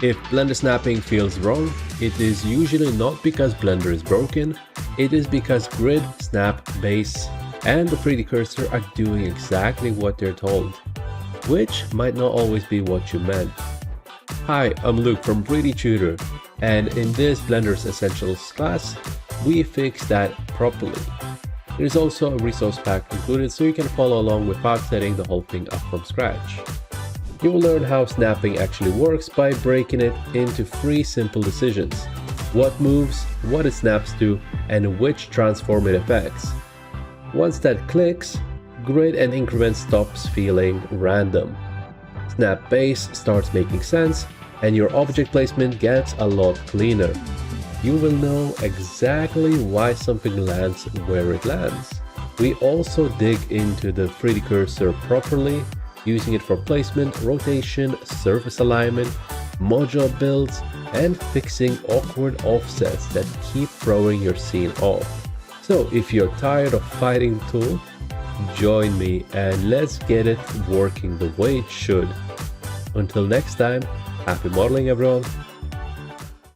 If blender snapping feels wrong, it is usually not because Blender is broken, it is because grid, snap, base, and the 3D cursor are doing exactly what they're told, which might not always be what you meant. Hi, I'm Luke from 3D Tutor, and in this Blender's Essentials class, we fix that properly. There's also a resource pack included so you can follow along without setting the whole thing up from scratch. You will learn how snapping actually works by breaking it into 3 simple decisions: what moves, what it snaps to, and which transform it affects. Once that clicks, grid and increment stops feeling random. Snap base starts making sense, and your object placement gets a lot cleaner. You will know exactly why something lands where it lands. We also dig into the 3D cursor properly, using it for placement, rotation, surface alignment, module builds, and fixing awkward offsets that keep throwing your scene off. So if you're tired of fighting the tool, join me and let's get it working the way it should. Until next time, happy modeling everyone!